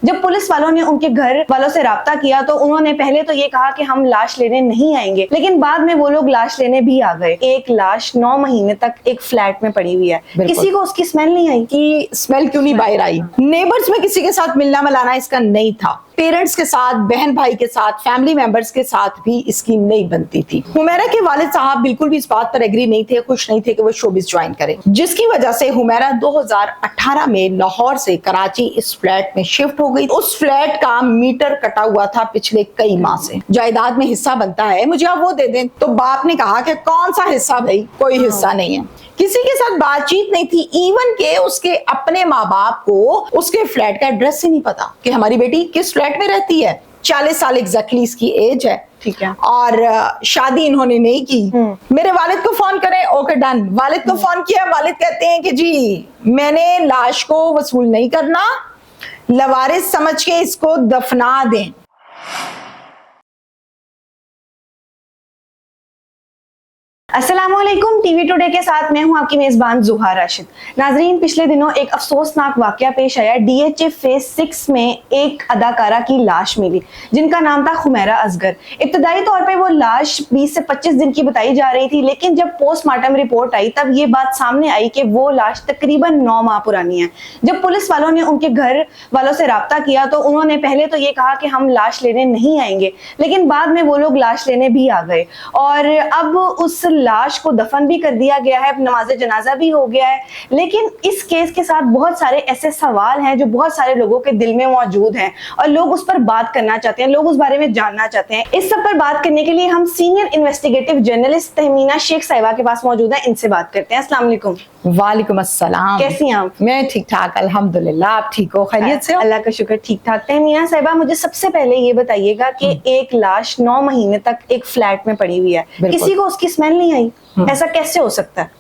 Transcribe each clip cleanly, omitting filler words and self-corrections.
जब पुलिस वालों ने उनके घर वालों से राब्ता किया तो उन्होंने पहले तो ये कहा कि हम लाश लेने नहीं आएंगे, लेकिन बाद में वो लोग लाश लेने भी आ गए। एक लाश 9 महीने तक एक फ्लैट में पड़ी हुई है, किसी को उसकी स्मेल नहीं आई। कि स्मेल क्यों नहीं बाहर आई? नेबर्स में किसी के साथ मिलना मिलाना इसका नहीं था, पेरेंट्स के साथ, बहन भाई के साथ, फैमिली मेंबर्स के साथ भी इसकी नहीं बनती थी। हुमैरा के वालिद साहब बिल्कुल भी इस बात पर एग्री नहीं थे, खुश नहीं थे कि वो शोबिस ज्वाइन करें, जिसकी वजह से हुमैरा 2018 में लाहौर से कराची इस फ्लैट में शिफ्ट हो गई। उस फ्लैट का मीटर कटा हुआ था पिछले कई माह से। जायदाद में हिस्सा बनता है, मुझे आप वो दे दें। तो बाप ने कहा कि कौन सा हिस्सा भाई, कोई हिस्सा नहीं है। किसी के साथ बातचीत नहीं थी, इवन के उसके अपने माँ बाप को उसके फ्लैट का एड्रेस ही नहीं पता कि हमारी बेटी किस फ्लैट में रहती है। 40 साल एग्जैक्टली इसकी एज है, ठीक है, और शादी इन्होंने नहीं की। मेरे वालिद को फोन करें, ओके डन। वालिद को फोन किया, वालिद कहते हैं कि जी मैंने लाश को वसूल नहीं करना, लवारिस समझ के इसको दफना दें। अस्सलामुअलैकुम, टीवी टुडे के साथ मैं हूं आपकी मेजबान जुहा राशिद। नाजरीन, पिछले दिनों एक अफसोसनाक वाकया पेश आया। डीएचए फेज 6 में एक अदाकारा की लाश मिली जिनका नाम था हुमैरा असगर। इब्तदाई तौर पे वो लाश 20 से 25 दिन की बताई जा रही थी, लेकिन जब पोस्टमार्टम रिपोर्ट आई तब ये बात सामने आई कि वो लाश तकरीबन 9 माह पुरानी है। जब पुलिस वालों ने उनके घर वालों से राब्ता किया तो उन्होंने पहले तो ये कहा कि हम लाश लेने नहीं आएंगे, लेकिन बाद में वो लोग लाश लेने भी आ गए और अब उस लाश को दफन भी कर दिया गया है, नमाज जनाजा भी हो गया है। लेकिन इस केस के साथ बहुत सारे ऐसे सवाल हैं जो बहुत सारे लोगों के दिल में मौजूद हैं और लोग उस पर बात करना चाहते हैं, लोग उस बारे में जानना चाहते हैं। इस सब पर बात करने के लिए हम senior investigative journalist Tahmina Sheikh साहिबा के पास मौजूद हैं, इनसे बात करते हैं। अस्सलाम वालेकुम। वालेकुम अस्सलाम। कैसी हैं आप? मैं ठीक ठाक अल्हम्दुलिल्लाह, आप ठीक हो? खैरियत से हो? अल्लाह का शुक्र, ठीक ठाक। तहमीना साहिबा, मुझे सबसे पहले ये बताइएगा कि एक लाश 9 महीने तक एक फ्लैट में पड़ी हुई है, किसी को उसकी स्मेल नहीं आई, ऐसा कैसे हो सकता है?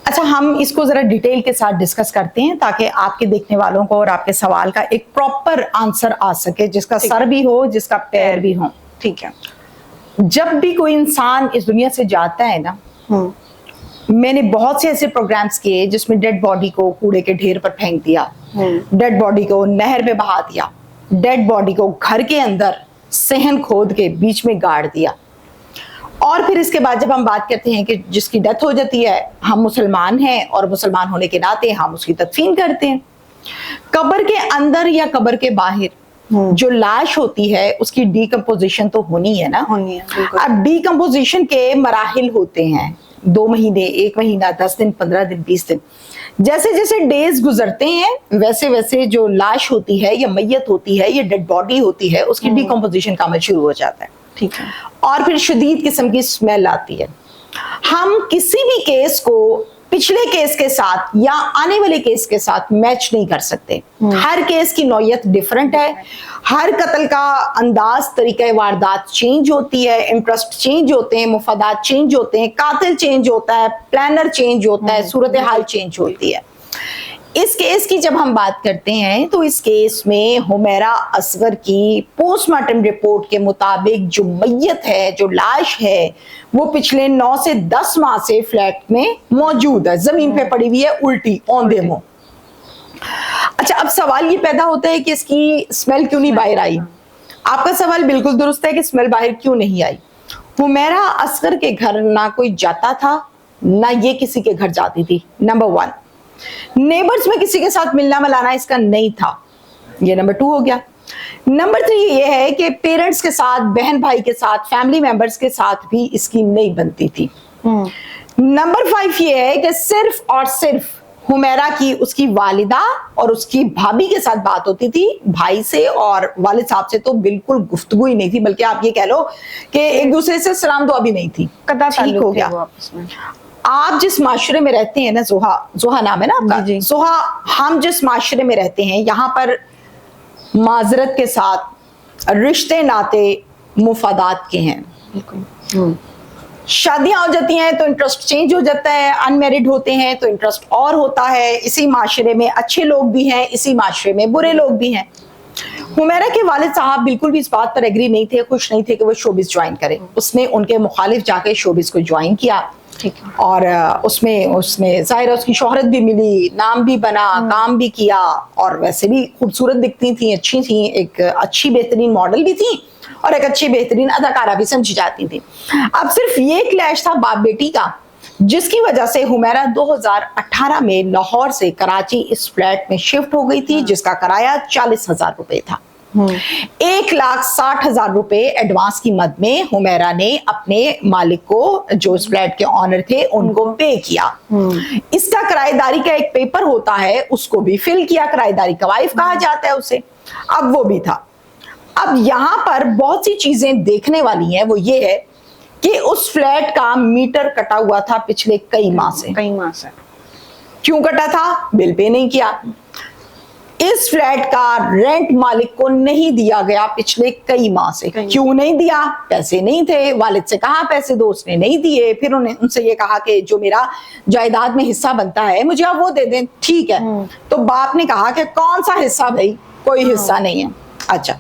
अच्छा, हम इसको जरा डिटेल के साथ डिस्कस करते हैं ताकि आपके देखने वालों को और आपके सवाल का एक प्रॉपर आंसर आ सके, जिसका सर भी हो, जिसका पैर भी हो। ठीक है। जब भी कोई इंसान इस दुनिया से जाता है ना, मैंने बहुत से ऐसे प्रोग्राम्स किए जिसमें डेड बॉडी को कूड़े के ढेर पर फेंक दिया, डेड बॉडी को नहर में बहा दिया, डेड बॉडी को घर के अंदर सहन खोद के बीच में गाड़ दिया, और फिर इसके बाद जब हम बात करते हैं कि जिसकी डेथ हो जाती है, हम मुसलमान हैं और मुसलमान होने के नाते हम उसकी तदफीन करते हैं। कब्र के अंदर या कब्र के बाहर जो लाश होती है उसकी डीकम्पोजिशन तो होनी है ना, होनी है। अब डीकम्पोजिशन के मराहिल होते हैं, 2 महीने, 1 महीना, 10 दिन, 15 दिन, 20 दिन। जैसे जैसे डेज गुजरते हैं वैसे वैसे जो लाश होती है या मैयत होती है या डेड बॉडी होती है उसकी डीकम्पोजिशन का अमल शुरू हो जाता है। ठीक है। और फिर शदीद किस्म की स्मेल आती है। हम किसी भी केस को पिछले केस के साथ या आने वाले केस के साथ मैच नहीं कर सकते। हर केस की नौयत डिफरेंट है, हर कत्ल का अंदाज, तरीका वारदात चेंज होती है, इंटरेस्ट चेंज होते हैं, मुफादात चेंज होते हैं, कातिल चेंज होता है, प्लानर चेंज होता है, सूरत हाल चेंज होती है। इस केस की जब हम बात करते हैं तो इस केस में हुमैरा असगर की पोस्टमार्टम रिपोर्ट के मुताबिक जो मैयत है, जो लाश है, वो पिछले 9 से 10 माह से फ्लैट में मौजूद है, जमीन पे पड़ी हुई है, उल्टी औंधे मुंह। अच्छा, अब सवाल ये पैदा होता है कि इसकी स्मेल क्यों नहीं बाहर आई। आपका सवाल बिल्कुल दुरुस्त है कि स्मेल बाहर क्यों नहीं आई। हुमैरा असगर के घर ना कोई जाता था, ना ये किसी के घर जाती थी, नंबर 1। नेबर्स में किसी के साथ मिलना मिलाना इसका नहीं था, ये नंबर 2 हो गया। नंबर 3 ये है कि पेरेंट्स के साथ, बहन भाई के साथ, फैमिली मेंबर्स के साथ भी इसकी नहीं बनती थी। नंबर 5 ये है कि सिर्फ और सिर्फ हुमैरा की उसकी वालिदा और उसकी भाभी के साथ बात होती थी, भाई से और वालिद साहब से तो बिल्कुल गुफ्तगू ही नहीं थी, बल्कि आप ये कह लो कि एक दूसरे से सलाम दुआ भी नहीं थी। ठीक हो गया। आप जिस माशरे में रहते हैं ना, जोहा नाम है ना आपका, जोहा, हम जिस माशरे में रहते हैं यहाँ पर माजरत के साथ रिश्ते नाते मुफादात के हैं। शादियां हो जाती हैं तो इंटरेस्ट चेंज हो जाता है, अनमैरिड होते हैं तो इंटरेस्ट और होता है। इसी माशरे में अच्छे लोग भी हैं, इसी माशरे में बुरे लोग भी हैं। हुमैरा के वालिद साहब बिल्कुल भी इस बात पर एग्री नहीं थे, खुश नहीं थे कि वो शोबिस ज्वाइन करें। उसने उनके मुखालिफ जाके शोबिस को ज्वाइन किया। اور اس میں ظاہر اس کی شہرت بھی ملی, نام بھی بنا, کام بھی کیا, اور ویسے بھی خوبصورت دکھتی تھیں, اچھی تھیں, ایک اچھی بہترین ماڈل بھی تھیں اور ایک اچھی بہترین اداکارہ بھی سمجھی جاتی تھیں. اب صرف یہ کلیش تھا باپ بیٹی کا, جس کی وجہ سے حمیرہ 2018 میں لاہور سے کراچی اس فلیٹ میں شفٹ ہو گئی تھی, جس کا کرایہ 40,000 روپے تھا. 1,60,000 روپے ایڈوانس کی مد میں حمیرہ نے اپنے مالک کو, جو اس فلیٹ کے آنر تھے, ان کو پے کیا. اس کا کرایہ داری کا ایک پیپر ہوتا ہے, اس کو بھی فل کیا, کرایہ داری قوائف کہا جاتا ہے اسے. اب وہ بھی تھا. اب یہاں پر بہت سی چیزیں دیکھنے والی ہیں, وہ یہ ہے کہ اس فلیٹ کا میٹر کٹا ہوا تھا پچھلے کئی ماہ سے. کیوں کٹا تھا؟ بل پے نہیں کیا. اس فلیٹ کا رینٹ مالک کو نہیں دیا گیا پچھلے کئی ماہ سے. کیوں نہیں دیا؟ پیسے نہیں تھے. والد سے کہا پیسے دو, اس نے نہیں دیے. پھر ان سے یہ کہا کہ جو میرا جائیداد میں حصہ بنتا ہے مجھے آپ وہ دے دیں. ٹھیک ہے. تو باپ نے کہا کہ کون سا حصہ بھائی؟ کوئی حصہ نہیں ہے. اچھا,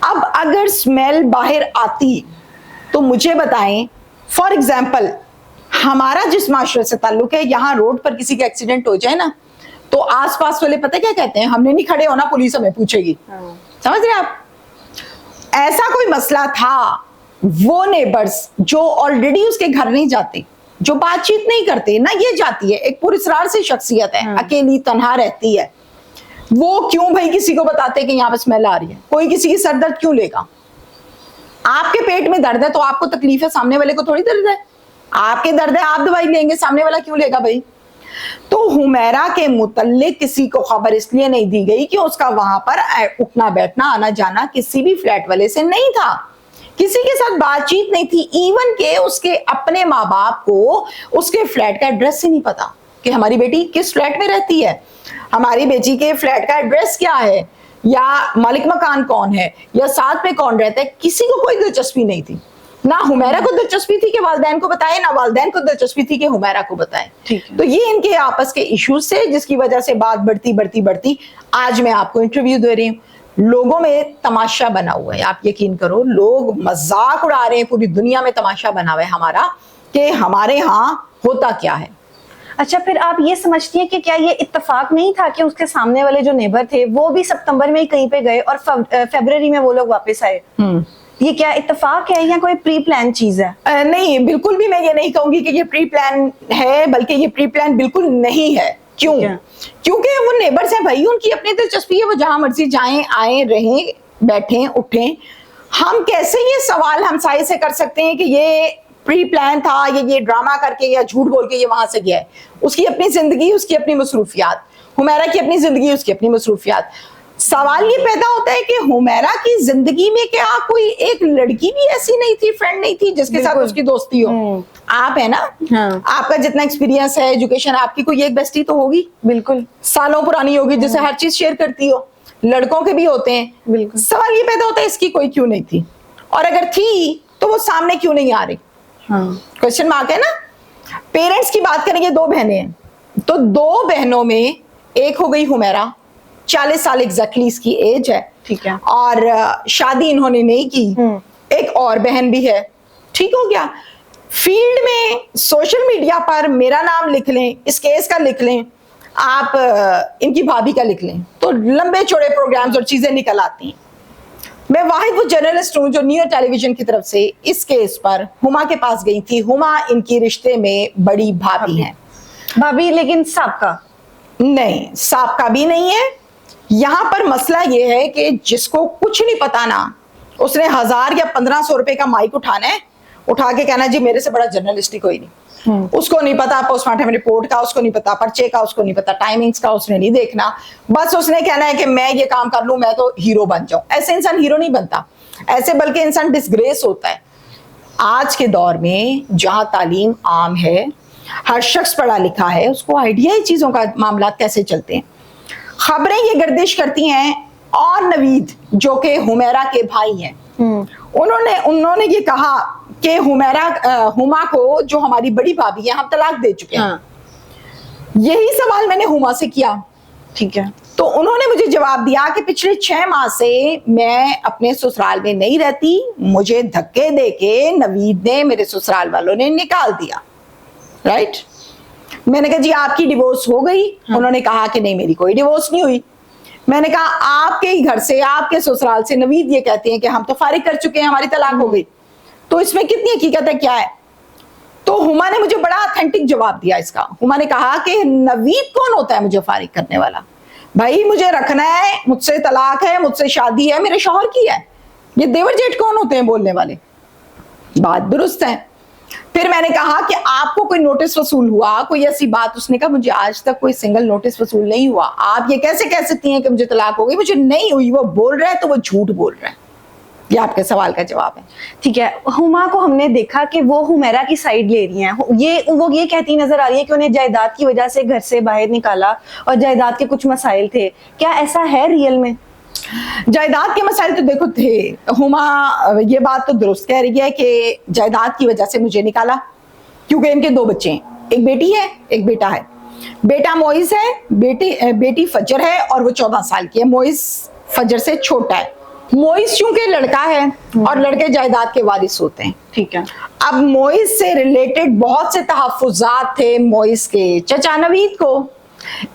اب اگر اسمیل باہر آتی تو مجھے بتائیں, فار ایگزامپل ہمارا جس معاشرے سے تعلق ہے, یہاں روڈ پر کسی کا ایکسیڈنٹ ہو جائے نا, تو آس پاس والے پتہ کیا کہتے ہیں؟ ہم نے نہیں کھڑے ہونا, پولیس ہمیں پوچھے گی. سمجھ رہے آپ؟ ایسا کوئی مسئلہ تھا, وہ نیبرز جو آلریڈی اس کے گھر نہیں جاتے, جو بات چیت نہیں کرتے, نہ یہ جاتی ہے, ایک پراسرار سی شخصیت ہے, اکیلی تنہا رہتی ہے, وہ کیوں بھائی کسی کو بتاتے کہ یہاں پہ اسمیل آ رہی ہے؟ کوئی کسی کی سر درد کیوں لے گا؟ آپ کے پیٹ میں درد ہے تو آپ کو تکلیف ہے, سامنے والے کو تھوڑی درد ہے. آپ کے درد ہے, آپ دوائی لیں گے, سامنے والا کیوں لے گا بھائی؟ تو حمیرہ کے متعلق کسی کو خبر اس لیے نہیں دی گئی کہ اس کا وہاں پر اٹھنا بیٹھنا آنا جانا کسی بھی فلیٹ والے سے نہیں تھا, کسی کے ساتھ بات چیت نہیں تھی. ایون کہ اس کے اپنے ماں باپ کو اس کے فلیٹ کا ایڈریس ہی نہیں پتا کہ ہماری بیٹی کس فلیٹ میں رہتی ہے, ہماری بیٹی کے فلیٹ کا ایڈریس کیا ہے, یا مالک مکان کون ہے, یا ساتھ میں کون رہتا ہے. کسی کو کوئی دلچسپی نہیں تھی. نہ حمیرہ کو دلچسپی تھی کہ والدین کو بتائے, نہ والدین کو دلچسپی تھی کہ حمیرہ کو بتائے. تو یہ ان کے آپس کے ایشوز سے, جس کی وجہ سے بات بڑھتی آج میں آپ کو انٹرویو دے رہی ہوں. لوگوں میں تماشا بنا ہوا ہے, آپ یقین کرو, لوگ مذاق اڑا رہے ہیں, پوری دنیا میں تماشا بنا ہوا ہے ہمارا کہ ہمارے ہاں ہوتا کیا ہے. اچھا, پھر آپ یہ سمجھتی ہیں کہ کیا یہ اتفاق نہیں تھا کہ اس کے سامنے والے جو نیبر تھے وہ بھی ستمبر میں کہیں پہ گئے اور فیبرری میں وہ لوگ واپس آئے؟ یہ کیا اتفاق ہے یا کوئی پری پلان چیز ہے؟ نہیں, بالکل بھی میں یہ نہیں کہوں گی کہ یہ پری پلان ہے, بلکہ یہ پری پلان بالکل نہیں ہے. کیوں؟ کیونکہ وہ نیبرز ہیں بھائی, ان کی اپنی دلچسپی ہے, وہ جہاں مرضی جائیں آئیں رہیں بیٹھیں اٹھیں. ہم کیسے یہ سوال ہمسائے سے کر سکتے ہیں کہ یہ پری پلان تھا, یہ ڈرامہ کر کے یا جھوٹ بول کے یہ وہاں سے گیا ہے؟ اس کی اپنی زندگی, اس کی اپنی مصروفیات, حمیرہ کی اپنی زندگی, اس کی اپنی مصروفیات. سوال یہ پیدا ہوتا ہے کہ حمیرہ کی زندگی میں کیا کوئی ایک لڑکی بھی ایسی نہیں تھی, فرینڈ نہیں تھی جس کے ساتھ اس کی دوستی ہو؟ آپ ہے نا, آپ کا جتنا ایکسپیرینس ہے, ایجوکیشن, آپ کی کوئی ایک بیسٹی تو ہوگی, بالکل سالوں پرانی ہوگی, جسے ہر چیز شیئر کرتی ہو. لڑکوں کے بھی ہوتے ہیں. بالکل. سوال یہ پیدا ہوتا ہے اس کی کوئی کیوں نہیں تھی, اور اگر تھی تو وہ سامنے کیوں نہیں آ رہی؟ کوشچن مارک ہے نا. پیرنٹس کی بات کریں گے, 2 بہنیں ہیں, تو 2 بہنوں میں ایک ہو گئی حمیرہ, 40 سال ایگزیکٹلی اس کی ایج ہے, ٹھیک ہے, اور شادی انہوں نے نہیں کی. ایک اور بہن بھی ہے, ٹھیک ہو گیا. فیلڈ میں سوشل میڈیا پر میرا نام لکھ لیں, اس کیس کا لکھ لیں, آپ ان کی بھابھی کا لکھ لیں, تو لمبے چوڑے پروگرامز اور چیزیں نکل آتی ہیں. میں واحد وہ جرنلسٹ ہوں جو نیو ٹیلی ویژن کی طرف سے اس کیس پر ہما کے پاس گئی تھی. ہما ان کی رشتے میں بڑی بھابھی ہیں. بھابھی لیکن سابقہ نہیں, سابقہ بھی نہیں ہے. یہاں پر مسئلہ یہ ہے کہ جس کو کچھ نہیں پتا نا, اس نے 1000 یا 1500 روپے کا مائک اٹھانا ہے, اٹھا کے کہنا جی میرے سے بڑا جرنلسٹ ہی کوئی نہیں. اس کو نہیں پتا پوسٹ مارٹم رپورٹ کا, اس کو نہیں پتا پرچے کا, اس کو نہیں پتا ٹائمنگز کا, اس نے نہیں دیکھنا. بس اس نے کہنا ہے کہ میں یہ کام کر لوں, میں تو ہیرو بن جاؤں. ایسے انسان ہیرو نہیں بنتا, ایسے بلکہ انسان ڈسگریس ہوتا ہے. آج کے دور میں جہاں تعلیم عام ہے, ہر شخص پڑھا لکھا ہے, اس کو آئیڈیا ہے چیزوں کا معاملات کیسے چلتے ہیں. خبریں یہ گردش کرتی ہیں, اور نوید جو کہ حمیرہ کے بھائی ہیں, انہوں نے یہ کہا کہ ہما کو جو ہماری بڑی بھابھی ہے ہم طلاق دے چکے ہیں. یہی سوال میں نے ہما سے کیا, ٹھیک ہے, تو انہوں نے مجھے جواب دیا کہ پچھلے 6 ماہ سے میں اپنے سسرال میں نہیں رہتی, مجھے دھکے دے کے نوید نے, میرے سسرال والوں نے نکال دیا. राइट। मैंने कहा जी आपकी डिवोर्स हो गई? उन्होंने कहा कि नहीं मेरी कोई डिवोर्स नहीं हुई। मैंने कहा आपके ही घर से, आपके ससुराल से नवीद ये कहते हैं कि हम तो फारिग कर चुके हैं, हमारी तलाक हो गई, तो इसमें कितनी हकीकत है, क्या है? तो हुमा ने मुझे बड़ा ऑथेंटिक जवाब दिया इसका। हुमा ने कहा कि नवीद कौन होता है मुझे फारिग करने वाला? भाई मुझे रखना है, मुझसे तलाक है, मुझसे शादी है, मेरे शौहर की है, ये देवर जेठ कौन होते हैं बोलने वाले? बात दुरुस्त है। फिर मैंने कहा कि आपको कोई नोटिस वसूल हुआ, कोई ऐसी बात? उसने कहा मुझे आज तक कोई सिंगल नोटिस वसूल नहीं हुआ। आप ये कैसे कह सकती हैं कि मुझे तलाक हो गई? मुझे नहीं हुई। वो बोल रहा है तो वो झूठ बोल रहा है। ये आपके सवाल का जवाब है। ठीक है, हुमा को हमने देखा कि वो हुमैरा की साइड ले रही हैं। वो ये कहती नजर आ रही है कि उन्हें जायदाद की वजह से घर से बाहर निकाला और जायदाद के कुछ मसाइल थे। क्या ऐसा है रियल में? जायदाद के मसाइल तो देखो थे। हुमा ये बात तो दुरुस्त कह रही है कि जायदाद की वजह से मुझे निकाला, क्योंकि इनके 2 बच्चे हैं, एक बेटी है एक बेटा है। बेटा मोइस है, बेटी फजर है और वो 14 साल की है। मोइस फजर से छोटा है। मोइस चूंकि लड़का है और लड़के जायदाद के वारिस होते हैं, ठीक है। अब मोइस से रिलेटेड बहुत से तहफ्फुज़ात थे मोइस के चचा नवीद को।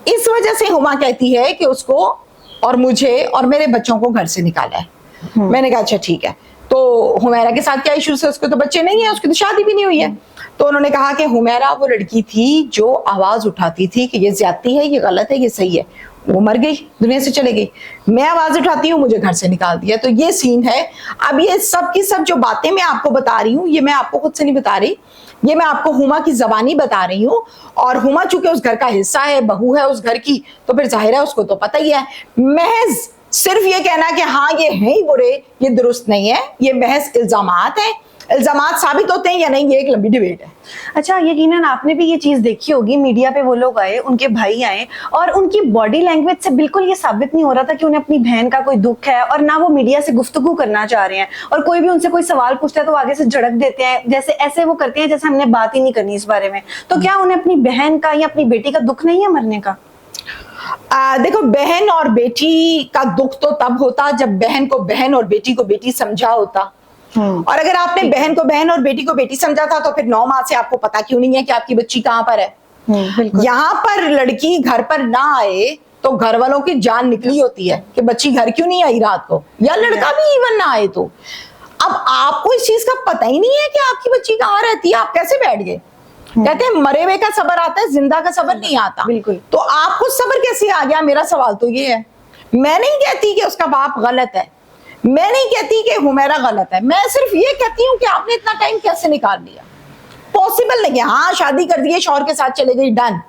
इस वजह से हुमा कहती है कि उसको और मुझे और मेरे बच्चों को घर से निकाला है। मैंने कहा अच्छा ठीक है, तो हुमैरा के साथ क्या इशू है? उसके तो बच्चे नहीं है, उसकी तो शादी भी नहीं हुई है। तो उन्होंने कहा कि हुमैरा वो लड़की थी जो आवाज उठाती थी कि ये ज्यादती है, ये गलत है, ये सही है। वो मर गई, दुनिया से चले गई। मैं आवाज उठाती हूँ, मुझे घर से निकाल दिया। तो ये सीन है। अब ये सब की सब जो बातें मैं आपको बता रही हूँ, ये मैं आपको खुद से नहीं बता रही, ये मैं आपको हुमा की जबानी बता रही हूँ। और हुमा चूंकि उस घर का हिस्सा है, बहू है उस घर की, तो फिर जाहिर है उसको तो पता ही है। महज सिर्फ ये कहना कि हाँ ये है ही बुरे, ये दुरुस्त नहीं है। ये महज इल्जामात हैं। इल्जामात साबित होते हैं या नहीं, ये एक लंबी डिबेट है। अच्छा, यकीनन आपने भी ये चीज देखी होगी, मीडिया पे वो लोग आए, उनके भाई आए और उनकी बॉडी लैंग्वेज से बिल्कुल ये साबित नहीं हो रहा था कि उन्हें अपनी बहन का कोई दुख है, और ना वो मीडिया से गुफ्तगू करना चाह रहे हैं। और कोई भी उनसे कोई सवाल पूछता है तो आगे से झड़क देते हैं, जैसे ऐसे वो करते हैं जैसे हमने बात ही नहीं करनी इस बारे में। तो क्या उन्हें अपनी बहन का या अपनी बेटी का दुख नहीं है मरने का? देखो, बहन और बेटी का दुख तो तब होता जब बहन को बहन और बेटी को बेटी समझा होता। और अगर आपने बहन को बहन और बेटी को बेटी समझा था तो फिर 9 माह से आपको पता क्यों नहीं है कि आपकी बच्ची कहाँ पर है? यहाँ पर लड़की घर पर ना आए तो घर वालों की जान निकली होती है कि बच्ची घर क्यों नहीं आई रात को, या लड़का भी इवन ना आए तो। अब आपको इस चीज का पता ही नहीं है कि आपकी बच्ची कहाँ रहती है, आप कैसे बैठ गए? कहते हैं मरे हुए का सबर आता है, जिंदा का सबर नहीं आता। बिल्कुल। तो आपको सबर कैसे आ गया? मेरा सवाल तो ये है। मैं नहीं कहती कि उसका बाप गलत है, मैं नहीं कहती कि हुमैरा गलत है, मैं सिर्फ ये कहती हूँ कि आपने इतना टाइम कैसे निकाल लिया? पॉसिबल नहीं है। हाँ शादी कर दी है, शौहर के साथ चले गई, डन।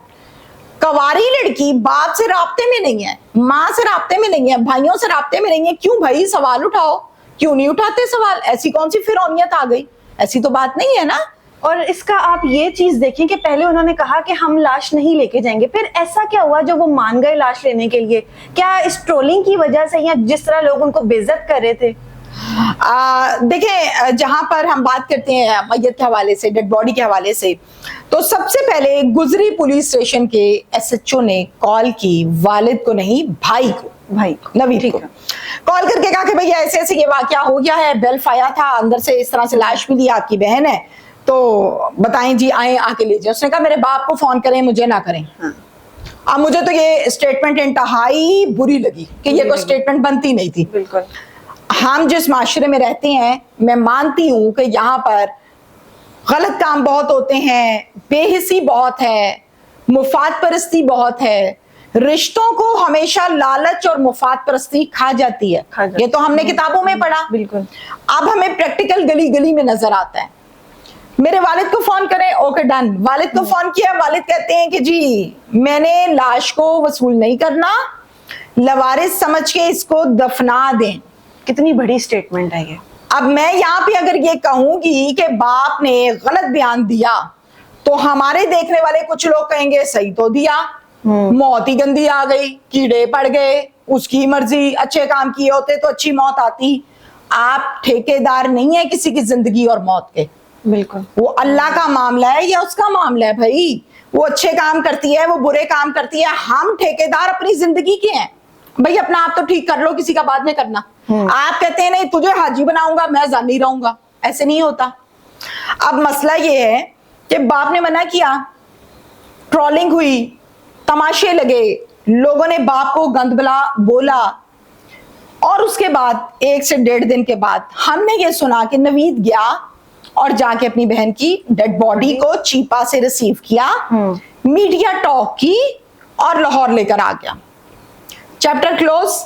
कवारी लड़की बाप से राब्ते में नहीं है, माँ से राब्ते में नहीं है, भाइयों से राब्ते में नहीं है। क्यों भाई? सवाल उठाओ, क्यों नहीं उठाते सवाल? ऐसी कौन सी फिरौनियत आ गई? ऐसी तो बात नहीं है ना। और इसका आप ये चीज देखें कि पहले उन्होंने कहा कि हम लाश नहीं लेके जाएंगे, फिर ऐसा क्या हुआ जो वो मान गए लाश लेने के लिए? क्या इस ट्रोलिंग की वजह से या जिस तरह लोग उनको बेइज्जत कर रहे थे? देखें, जहां पर हम बात करते हैं मैयत के हवाले से, डेड बॉडी के हवाले से, तो सबसे पहले गुजरी पुलिस स्टेशन के SHO ने कॉल की, वालिद को नहीं भाई को, नवीद को कॉल करके कहा कि भैया ऐसे ऐसे ये वाकया हो गया है, बेल्फ आया था, अंदर से इस तरह से लाश मिली, आपकी बहन है, तो बताएं जी, आए आके ले जाए। उसने कहा मेरे बाप को फोन करें, मुझे ना करें। अब मुझे तो ये स्टेटमेंट इंतहाई बुरी लगी कि ये कोई स्टेटमेंट बनती नहीं थी। बिल्कुल। हम जिस माशरे में रहते हैं, मैं मानती हूं कि यहाँ पर गलत काम बहुत होते हैं, बेहिसी बहुत है, मुफाद परस्ती बहुत है, रिश्तों को हमेशा लालच और मुफाद परस्ती खा जाती है। ये तो हमने किताबों में पढ़ा। बिल्कुल। अब हमें प्रैक्टिकल गली गली में नजर आता है। मेरे वालिद को फोन करें, ओके डन। वालिद को फोन किया, वालिद कहते हैं कि जी मैंने लाश को वसूल नहीं करना, लवारिस समझ के इसको दफना दें। कितनी बड़ी स्टेटमेंट है ये। अब मैं यहाँ पे अगर ये कहूंगी कि बाप ने गलत बयान दिया तो हमारे देखने वाले कुछ लोग कहेंगे सही तो दिया, मौत ही गंदी आ गई, कीड़े पड़ गए, उसकी मर्जी, अच्छे काम किए होते तो अच्छी मौत आती। आप ठेकेदार नहीं है किसी की जिंदगी और मौत के। बिल्कुल। वो अल्लाह का मामला है या उसका मामला है भाई? वो अच्छे काम करती है, वो बुरे काम करती है, हम ठेकेदार अपनी जिंदगी के हैं। भाई अपना आप तो ठीक कर लो, किसी का बाद में करना। आप कहते हैं नहीं तुझे हाजी बनाऊंगा, मैं जानी रहूंगा, ऐसे नहीं होता। अब मसला ये है کہ باپ نے منع کیا, ٹرولنگ ہوئی, تماشے لگے, لوگوں نے باپ کو گند بلا بولا, اور اس کے بعد 1 سے 1.5 دن کے بعد ہم نے یہ سنا کہ نوید گیا اور جا کے اپنی بہن کی ڈیڈ باڈی کو چیپا سے ریسیو کیا, میڈیا ٹاک کی اور لاہور لے کر آ گیا. Chapter close.